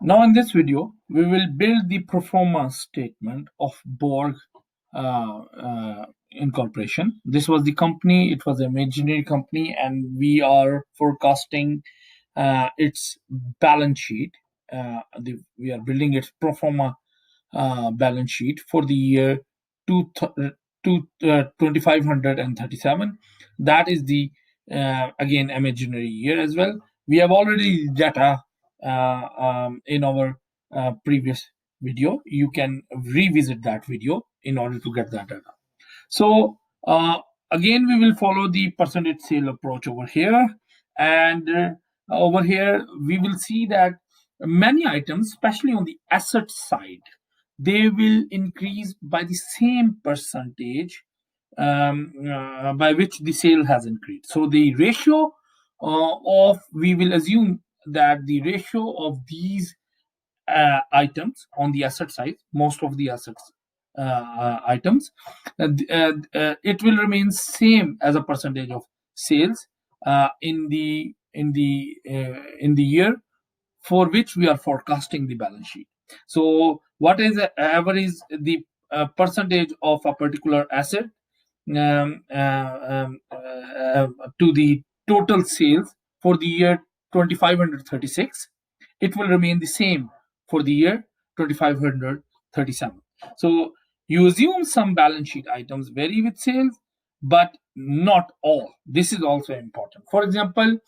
Now in this video, we will build the pro forma statement of Borg Incorporation. This was the company, it was an imaginary company, and we are forecasting its balance sheet. We are building its pro forma balance sheet for the year 2537. That is the again imaginary year as well. We have already data in our previous video. You can revisit that video in order to get that data. So again, we will follow the percentage sale approach over here, and over here we will see that many items, especially on the asset side, they will increase by the same percentage by which the sale has increased. So the ratio we will assume that the ratio of these items on the asset side, most of the assets items, it will remain same as a percentage of sales in the year for which we are forecasting the balance sheet. So what is the percentage of a particular asset to the total sales for the year 2536? It will remain the same for the year 2537. So you assume some balance sheet items vary with sales, but not all. This is also important. For example,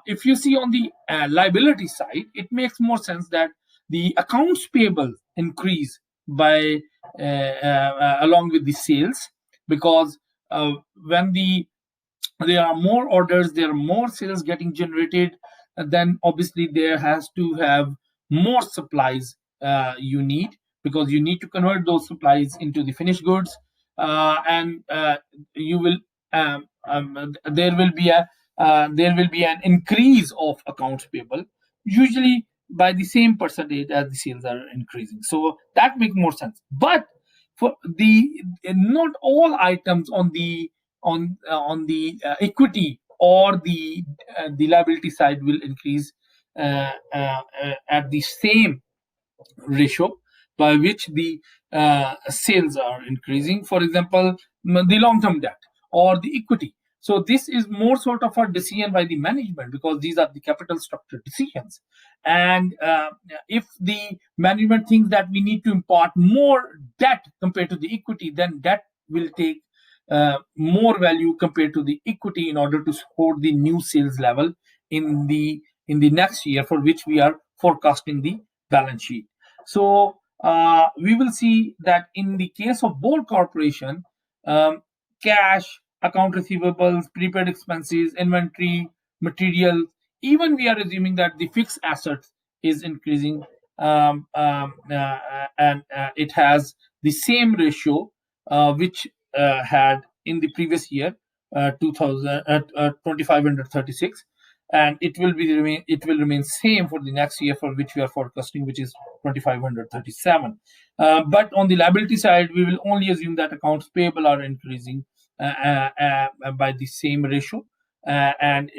if you see on the liability side, it makes more sense that the accounts payable increase by along with the sales, because when there are more orders, there are more sales getting generated, then obviously there has to have more supplies you need, because you need to convert those supplies into the finished goods, and you will there will be an increase of accounts payable, usually by the same percentage as the sales are increasing. So that makes more sense. But for the not all items on the equity or the liability side will increase at the same ratio by which the sales are increasing. For example, the long-term debt or the equity. So this is more sort of a decision by the management, because these are the capital structure decisions. And if the management thinks that we need to impart more debt compared to the equity, then debt will take more value compared to the equity in order to support the new sales level in the next year for which we are forecasting the balance sheet. So we will see that in the case of Borg Corporation, cash, account receivables, prepaid expenses, inventory, material, even we are assuming that the fixed assets is increasing, and it has the same ratio which had in the previous year, 2536, and it will remain same for the next year for which we are forecasting, which is 2537. But on the liability side, we will only assume that accounts payable are increasing by the same ratio, and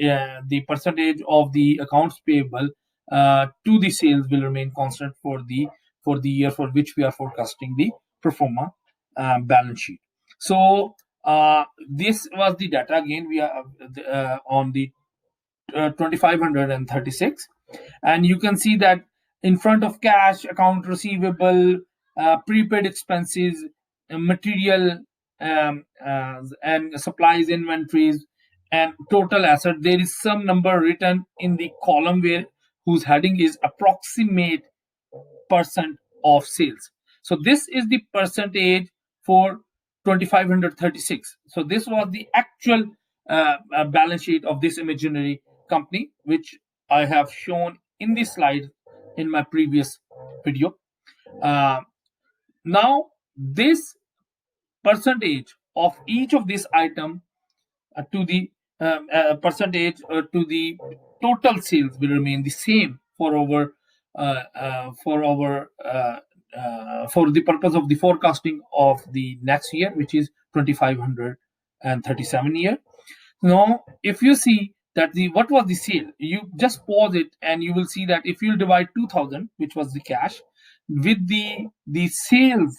the percentage of the accounts payable to the sales will remain constant for the year for which we are forecasting the pro forma balance sheet. So this was the data. Again, we are on the 2536, and you can see that in front of cash, account receivable, prepaid expenses, material, and supplies, inventories, and total asset, there is some number written in the column where whose heading is approximate percent of sales. So this is the percentage for 2536. So this was the actual balance sheet of this imaginary company, which I have shown in this slide in my previous video. Now this percentage of each of this item to the percentage to the total sales will remain the same for the purpose of the forecasting of the next year, which is 2537 year. Now, if you see that what was the sale. You just pause it and you will see that if you divide 2000, which was the cash, with the sales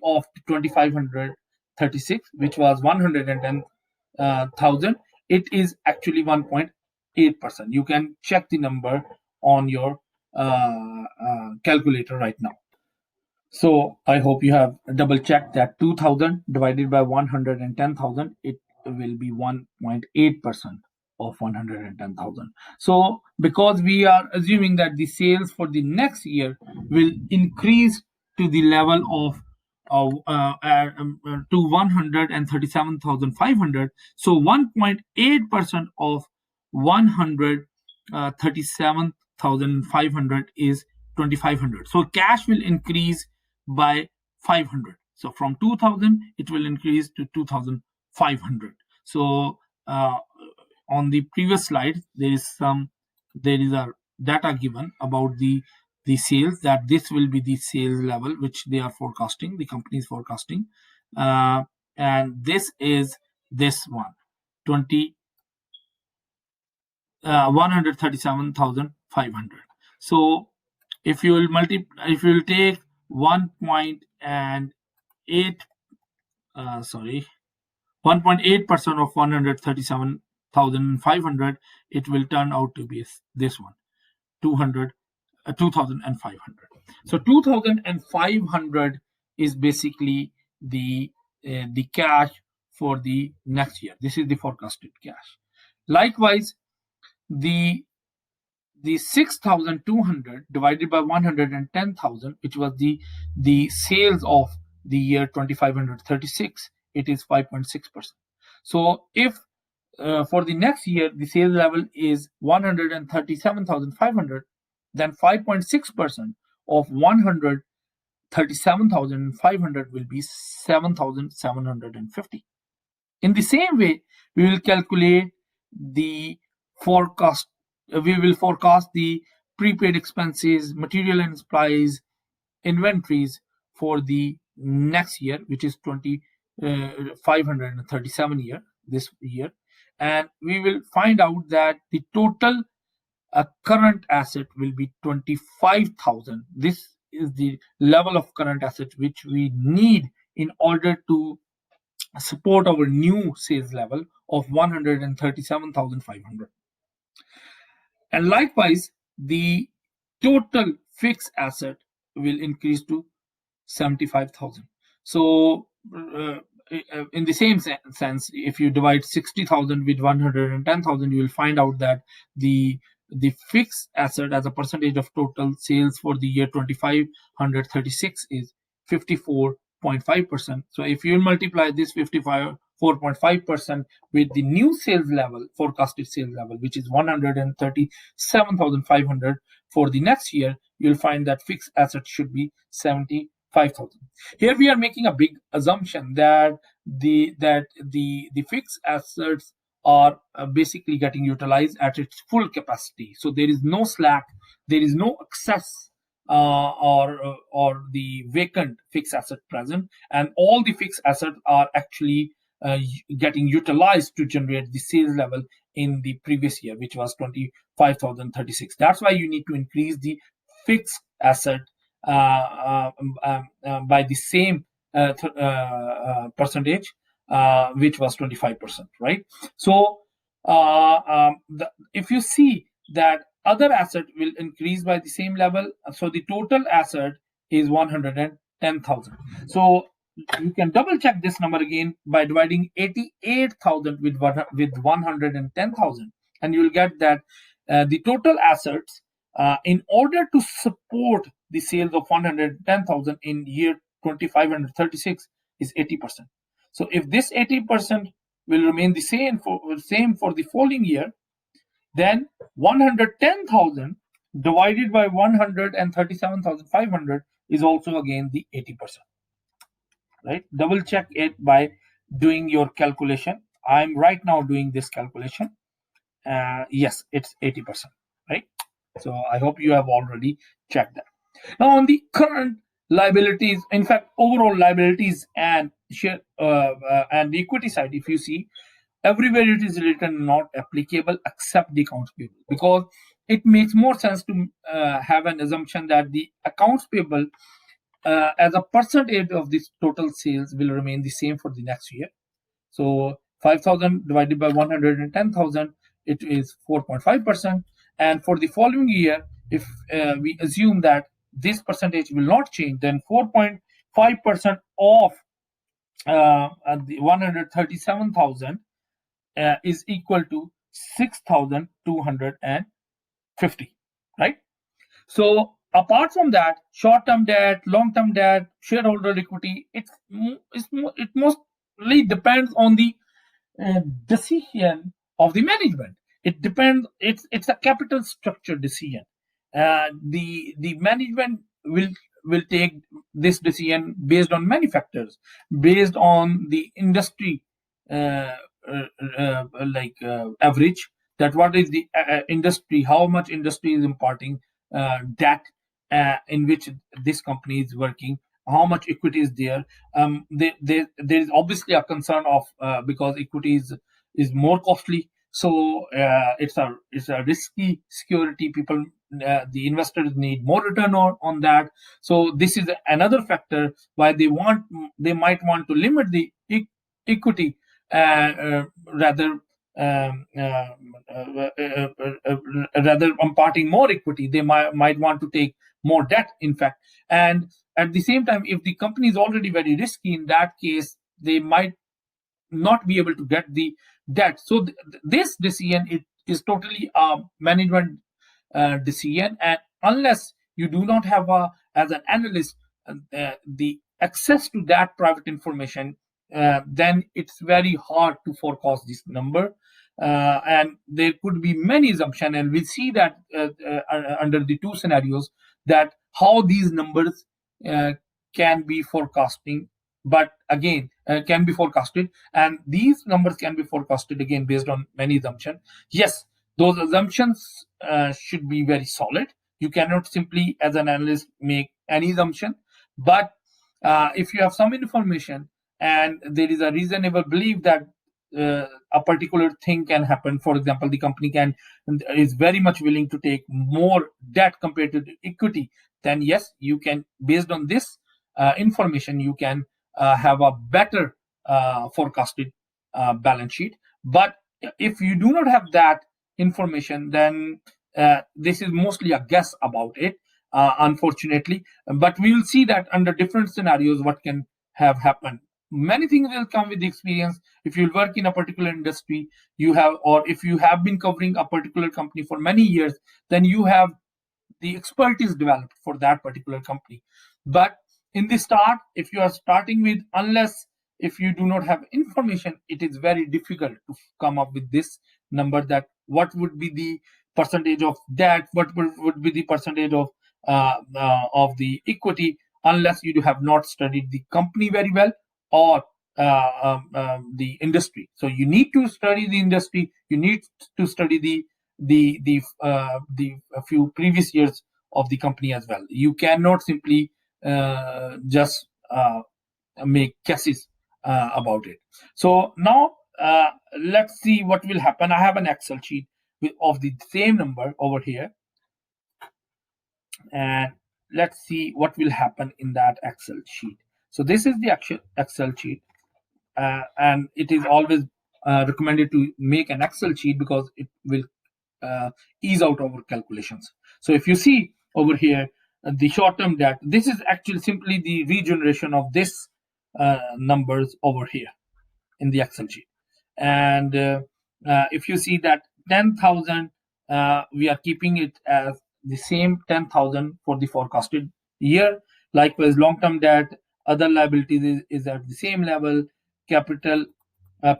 of 2536, which was 110,000, it is actually 1.8%. You can check the number on your calculator right now. So I hope you have double checked that 2000 divided by 110,000, it will be 1.8% of 110,000. So because we are assuming that the sales for the next year will increase to the level of to 137,500, so 1.8% of 137,500 is 2,500. So cash will increase by 500. So from 2000 it will increase to 2500. So on the previous slide there is a data given about the sales, that this will be the sales level which they are forecasting, the company is forecasting, and this is this one 137,500. So if you will if you will take 1.8 1.8% of 137,500, it will turn out to be this one 2,500. So 2,500 is basically the cash for the next year. This is the forecasted cash. Likewise, the 6,200 divided by 110,000, which was the sales of the year 2536, it is 5.6%. So if for the next year the sales level is 137,500, then 5.6% of 137,500 will be 7,750. In the same way, we will calculate the forecast. We will forecast the prepaid expenses, material and supplies, inventories for the next year, which is 537 this year, and we will find out that the total current asset will be 25,000. This is the level of current asset which we need in order to support our new sales level of 137,500. And likewise, the total fixed asset will increase to 75,000. So in the same sense, if you divide 60,000 with 110,000, you will find out that the fixed asset as a percentage of total sales for the year 2536 is 54.5%. So if you multiply this 54.5% with the new sales level, forecasted sales level, which is 137,500 for the next year, you'll find that fixed asset should be 75,000. Here we are making a big assumption that the fixed assets are basically getting utilized at its full capacity. So there is no slack, there is no excess or the vacant fixed asset present, and all the fixed assets are actually getting utilized to generate the sales level in the previous year, which was 25,036. That's why you need to increase the fixed asset by the same percentage, which was 25%, right? So if you see that other asset will increase by the same level, so the total asset is 110,000. So you can double check this number again by dividing 88,000 with 110,000, and you will get that the total assets in order to support the sales of 110,000 in year 2536 is 80%. So if this 80% will remain the same for the following year, then 110,000 divided by 137,500 is also again the 80%. Right? Double check it by doing your calculation. I'm right now doing this calculation. Yes, it's 80%. Right? So I hope you have already checked that. Now on the current liabilities, in fact, overall liabilities and share and the equity side, if you see, everywhere it is written not applicable except the accounts payable, because it makes more sense to have an assumption that the accounts payable as a percentage of this total sales will remain the same for the next year. So 5,000 divided by 110,000, it is 4.5%. And for the following year, if we assume that this percentage will not change, then 4.5% of the 137,000 is equal to 6,250, right? So apart from that, short-term debt, long-term debt, shareholder equity, it mostly depends on the decision of the management. It depends. It's a capital structure decision. The management will take this decision based on many factors, based on the industry, uh, average. That what is the industry, how much industry is imparting debt in which this company is working, how much equity is there. There is obviously a concern of because equity is more costly, so it's a risky security. People, the investors need more return on that. So this is another factor why they might want to limit the equity, rather rather imparting more equity. They might want to take more debt, in fact. And at the same time, if the company is already very risky, in that case, they might not be able to get the debt. So this decision, it is totally a management decision, and unless you do not have as an analyst the access to that private information, then it's very hard to forecast this number. And there could be many assumptions, and we see that under the two scenarios, that how these numbers uh, can be forecasting, but again can be forecasted, and these numbers can be forecasted again based on many assumptions. Yes, those assumptions should be very solid. You cannot simply, as an analyst, make any assumption. But if you have some information and there is a reasonable belief that a particular thing can happen, for example, the company can is very much willing to take more debt compared to the equity, then yes, you can, based on this information, you can have a better forecasted balance sheet. But if you do not have that information, then this is mostly a guess about it, unfortunately. But we will see that under different scenarios what can have happened. Many things will come with the experience. If you work in a particular industry, you have, or if you have been covering a particular company for many years, then you have the expertise developed for that particular company. But in the start, if you are starting with, unless if you do not have information, it is very difficult to come up with this number, that what would be the percentage of debt, what would be the percentage of the equity, unless you have not studied the company very well, or the industry. So you need to study the industry, you need to study the a few previous years of the company as well. You cannot simply just make guesses about it. So now let's see what will happen. I have an Excel sheet of the same number over here, and let's see what will happen in that Excel sheet. So this is the actual Excel sheet, and it is always recommended to make an Excel sheet because it will ease out our calculations. So if you see over here, the short-term debt, this is actually simply the regeneration of this numbers over here in the Excel sheet. And if you see that 10,000, we are keeping it as the same 10,000 for the forecasted year. Likewise, long-term debt, other liabilities is at the same level. Capital,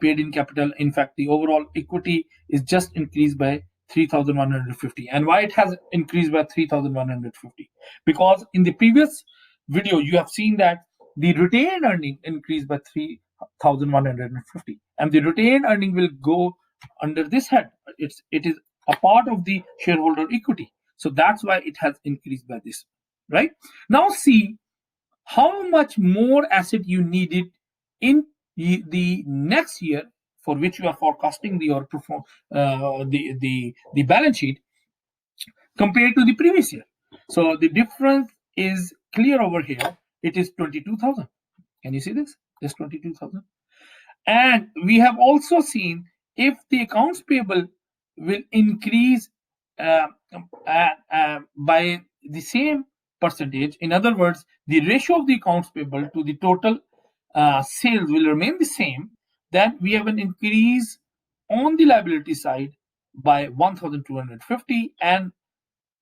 paid in capital. In fact, the overall equity is just increased by 3,150. And why it has increased by 3,150? Because in the previous video, you have seen that the retained earning increased by 3,150, and the retained earning will go under this head. It is a part of the shareholder equity, so that's why it has increased by this. Right now, see how much more asset you needed in the next year for which you are forecasting your the balance sheet compared to the previous year. So the difference is clear over here. It is 22,000. Can you see this? This 22,000. And we have also seen if the accounts payable will increase uh, by the same percentage. In other words, the ratio of the accounts payable to the total sales will remain the same. Then we have an increase on the liability side by 1,250, and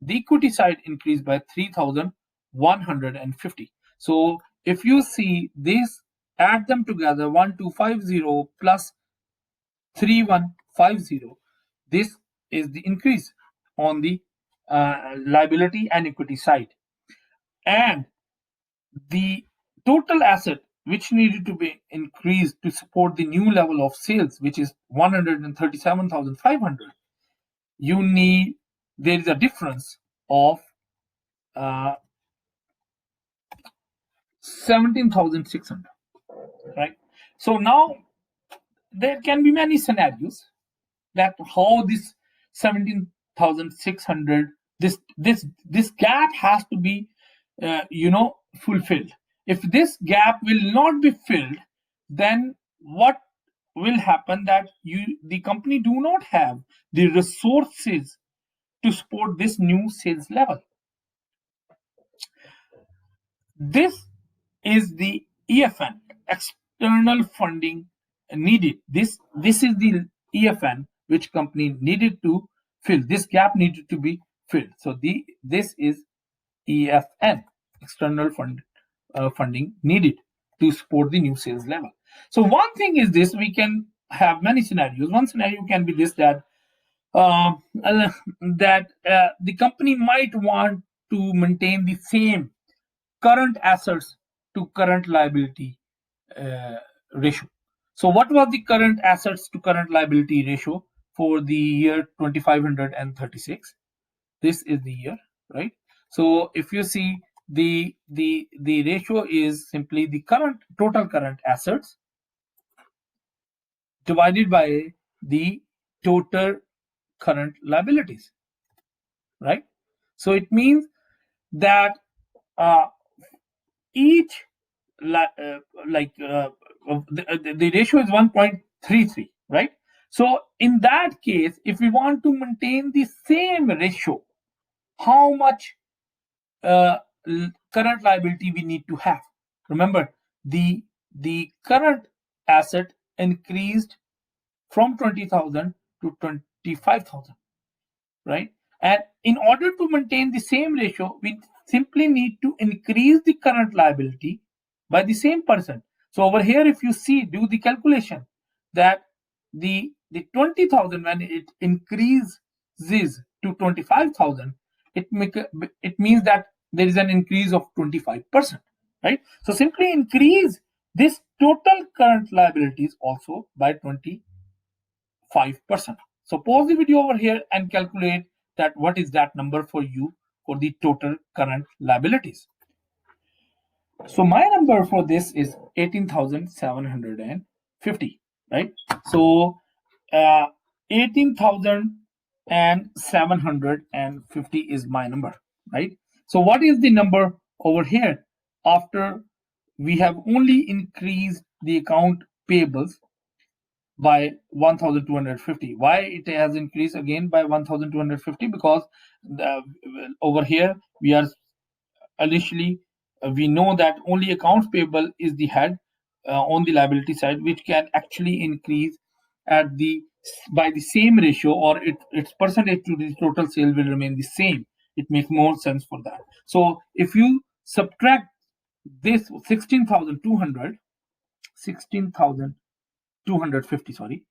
the equity side increased by 3,150. So if you see this, add them together, 1250 plus 3150, this is the increase on the liability and equity side. And the total asset which needed to be increased to support the new level of sales, which is 137,500, there is a difference of 17,600, right? So now there can be many scenarios that how this 17,600, this gap has to be fulfilled. If this gap will not be filled, then what will happen that the company do not have the resources to support this new sales level. This is the EFN, external funding needed. This is the EFN which company needed to fill. This gap needed to be filled. So this is EFN, external funding needed to support the new sales level. So one thing is this: we can have many scenarios. One scenario can be this, that the company might want to maintain the same current assets to current liability ratio. So what was the current assets to current liability ratio for the year 2536? This is the year, right? So if you see, the ratio is simply the total current assets divided by the total current liabilities, right? So it means that each the ratio is 1.33, right? So in that case, if we want to maintain the same ratio, how much current liability we need to have? Remember, the current asset increased from 20,000 to 25,000, right? And in order to maintain the same ratio, we simply need to increase the current liability by the same percent. So over here, if you see, do the calculation that the 20,000, when it increases to 25,000, it means that there is an increase of 25%, right? So simply increase this total current liabilities also by 25%. So pause the video over here and calculate that what is that number for you for the total current liabilities. So my number for this is 18,750, right? So 18,750 is my number, right? So what is the number over here after we have only increased the account payables by 1,250? Why it has increased again by 1,250? Because over here we are initially we know that only accounts payable is the head on the liability side, which can actually increase at the by the same ratio, or its percentage to the total sale will remain the same. It makes more sense for that. So if you subtract this 16,200 16,250, sorry,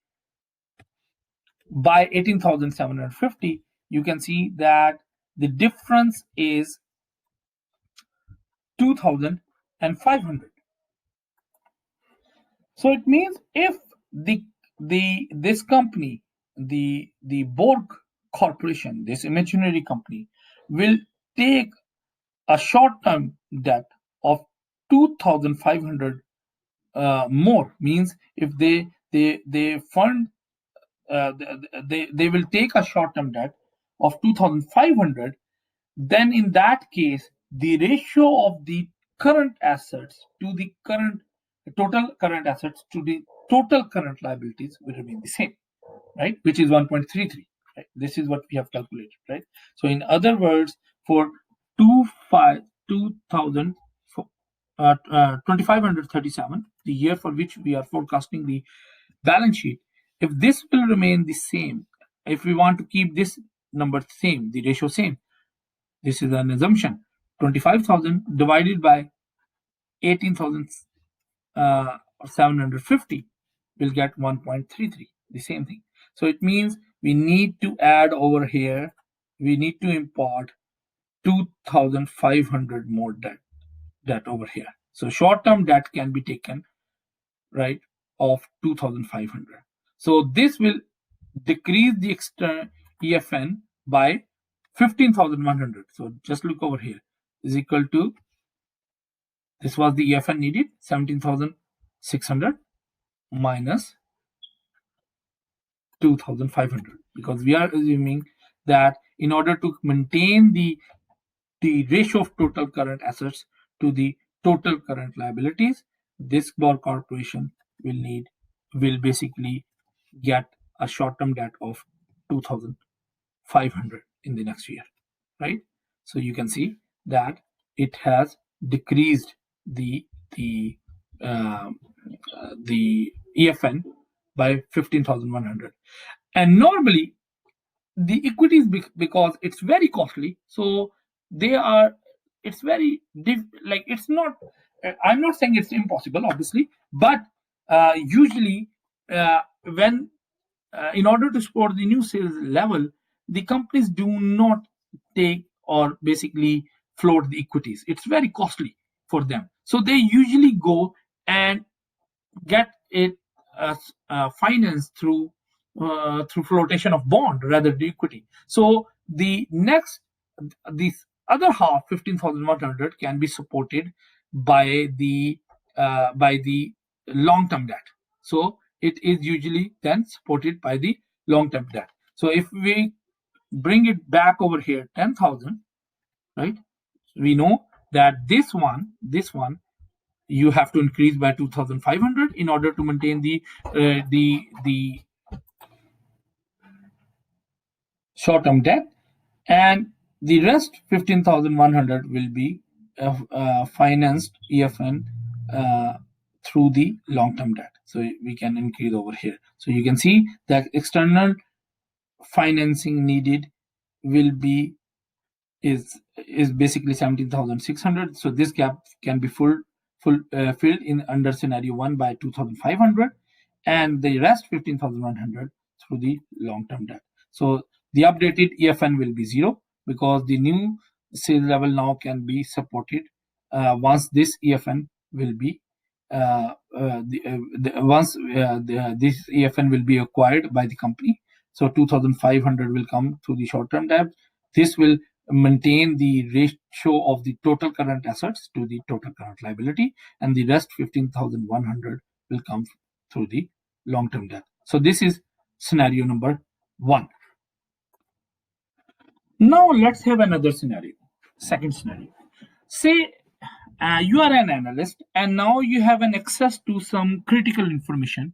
by 18,750, you can see that the difference is 2,500. So it means if this company, the Borg Corporation, this imaginary company, will take a short-term debt of 2,500 more, means if they fund they will take a short-term debt of 2,500. Then in that case, the ratio of the current assets to the current total current assets to the total current liabilities will remain the same, right? Which is 1.33. Right? This is what we have calculated, right? So in other words, for 2,537, the year for which we are forecasting the balance sheet, if this will remain the same, if we want to keep this number same, the ratio same, this is an assumption. 25,000 divided by 18,750 will get 1.33, the same thing. So it means we need to add over here, we need to import 2,500 more debt over here. So short-term debt can be taken, right, of 2,500. So this will decrease the external EFN by 15,100. So just look over here, is equal to, this was the EFN needed, 17,600 minus 2,500, because we are assuming that in order to maintain the ratio of total current assets to the total current liabilities, this bar corporation will basically get a short-term debt of 2,500 in the next year, right? So you can see that it has decreased the EFN by 15,100. And normally the equities, because it's very costly, so they are, it's very like, it's not, I'm not saying it's impossible obviously, but usually when in order to support the new sales level, the companies do not take or basically float the equities. It's very costly for them, so they usually go and get it financed through flotation of bond rather than equity. So the next, this other half, 15,100, can be supported by the long-term debt. So it is usually then supported by the long-term debt. So if we bring it back over here, 10,000, right? We know that this one you have to increase by 2,500 in order to maintain the short-term debt, and the rest 15,100 will be financed EFN through the long-term debt. So we can increase over here. So you can see that external financing needed will be is basically 17,600. So this gap can be filled in under scenario 1 by 2,500, and the rest 15,100 through the long-term debt. So the updated EFN will be 0, because the new sales level now can be supported once this EFN will be this EFN will be acquired by the company. So 2,500 will come through the short-term debt. This will maintain the ratio of the total current assets to the total current liability, and the rest 15,100 will come through the long-term debt. So this is scenario number 1. Now let's have another scenario. Second scenario. Say you are an analyst and now you have an access to some critical information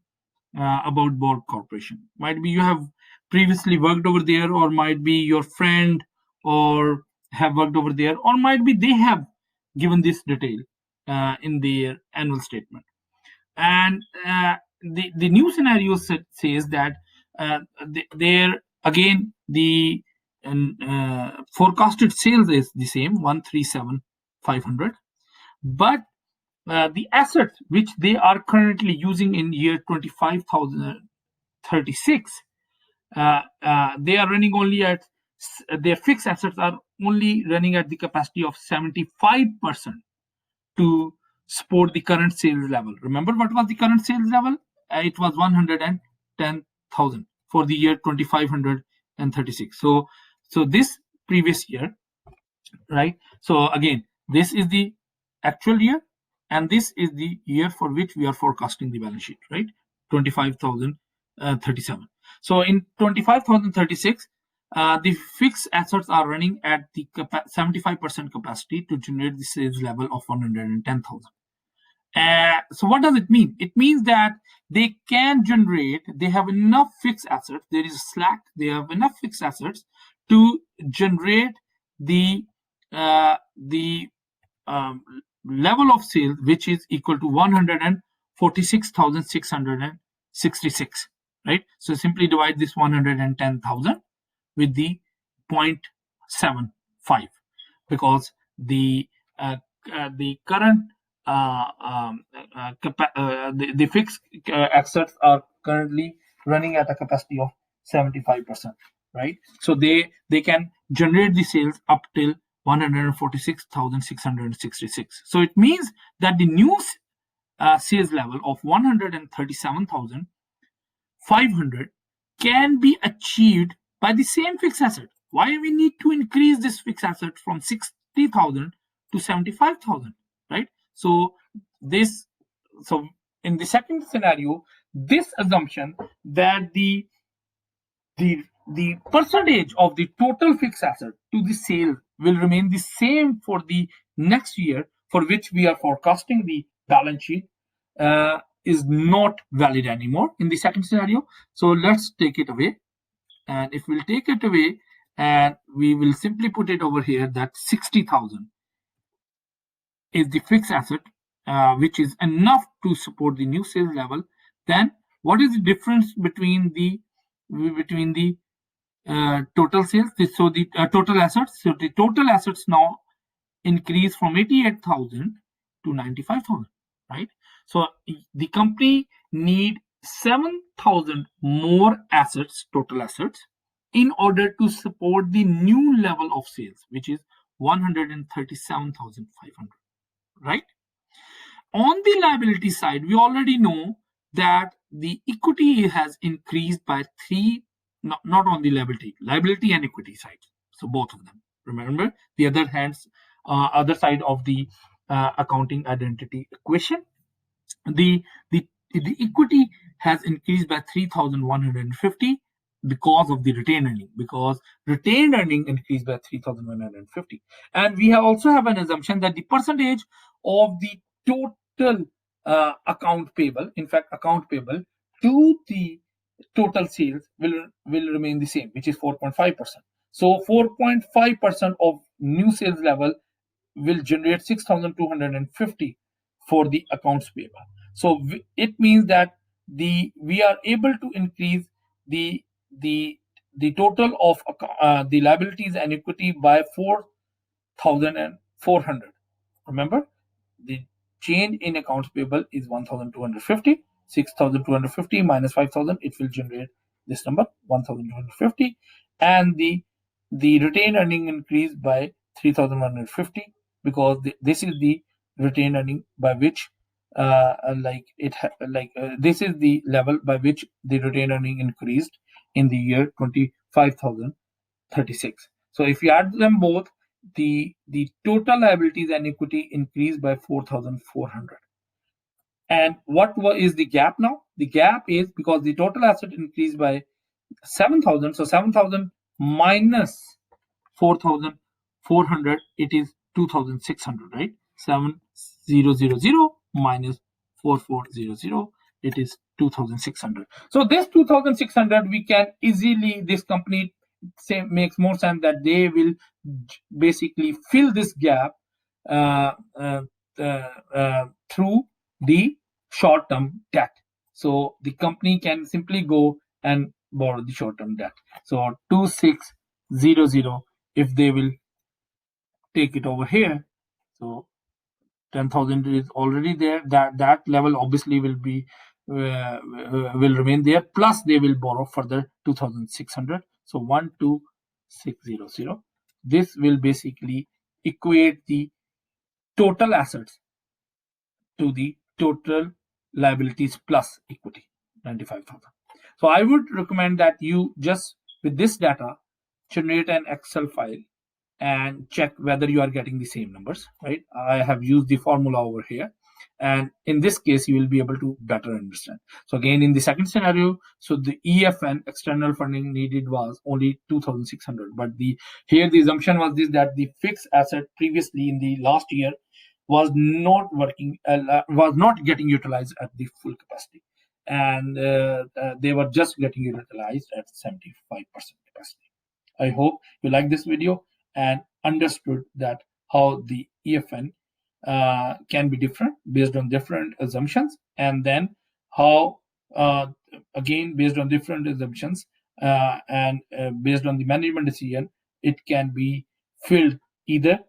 about Borg Corporation. Might be you have previously worked over there, or might be your friend or have worked over there, or might be they have given this detail in their annual statement. And the new scenario says that there again the forecasted sales is the same, 137,500, but the assets which they are currently using in year 25,036, they are running only at, their fixed assets are only running at the capacity of 75% to support the current sales level. Remember what was the current sales level? It was 110,000 for the year 2536. So this previous year, right? So again, this is the actual year, and this is the year for which we are forecasting the balance sheet, right? 25,037. So in 25,036, the fixed assets are running at the 75% capacity to generate the sales level of 110,000. So what does it mean? It means that they can generate, they have enough fixed assets, there is a slack, they have enough fixed assets to generate the level of sales which is equal to 146,666, right? So simply divide this 110,000 with the 0.75, because the current the fixed assets are currently running at a capacity of 75%, right? So they can generate the sales up till 146,666. So it means that the new sales level of 137,500 can be achieved by the same fixed asset. Why we need to increase this fixed asset from 60,000 to 75,000, right? So in the second scenario, this assumption that the percentage of the total fixed asset to the sale will remain the same for the next year for which we are forecasting the balance sheet is not valid anymore in the second scenario. So let's take it away. And if we'll take it away and we will simply put it over here that 60,000 is the fixed asset, which is enough to support the new sales level, then what is the difference between the total sales? So the total assets. So the total assets now increase from 88,000 to 95,000, right? So the company need 7,000 more assets, total assets, in order to support the new level of sales, which is 137,500, right? On the liability side, we already know that the equity has increased by three, not on the liability and equity side. So both of them. Remember the other side of the accounting identity equation. The equity has increased by 3,150 because of the retained earning, because retained earning increased by 3,150. And we also have an assumption that the percentage of the total account payable, in fact, account payable to the total sales will remain the same, which is 4.5%. So 4.5% of new sales level will generate 6,250 for the accounts payable. So it means that we are able to increase the total of the liabilities and equity by 4,400. Remember, the change in accounts payable is 1,250. 6,250 minus 5,000, it will generate this number 1,250, and the retained earning increased by 3,150 because this is the retained earning by which this is the level by which the retained earning increased in the year 25,036. So if you add them both, the total liabilities and equity increased by 4,400. And what is the gap now? The gap is because the total asset increased by 7,000. So 7,000 minus 4,400, it is 2,600, right? 7,000 minus 4,400, it is 2,600. So this 2,600, we can easily, this company makes more sense that they will basically fill this gap through the short-term debt. So the company can simply go and borrow the short-term debt. So 2,600, if they will take it over here, so 10,000 is already there. That level obviously will remain there. Plus they will borrow further 2,600. So 1,2,600. This will basically equate the total assets to the total liabilities plus equity, 95,000. So I would recommend that you just with this data generate an Excel file and check whether you are getting the same numbers, right? I have used the formula over here. And in this case, you will be able to better understand. So again, in the second scenario, so the EFN, external funding needed, was only 2,600. But here the assumption was this, that the fixed asset previously in the last year was not working, was not getting utilized at the full capacity, and they were just getting utilized at 75% capacity. I hope you like this video and understood that how the EFN can be different based on different assumptions, and then how, uh, again, based on different assumptions and based on the management decision, it can be filled either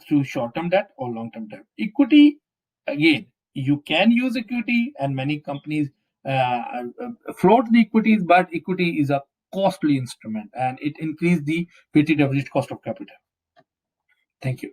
through short-term debt or long-term debt. Equity, again, you can use equity, and many companies float the equities, but equity is a costly instrument and it increases the weighted average cost of capital. Thank you.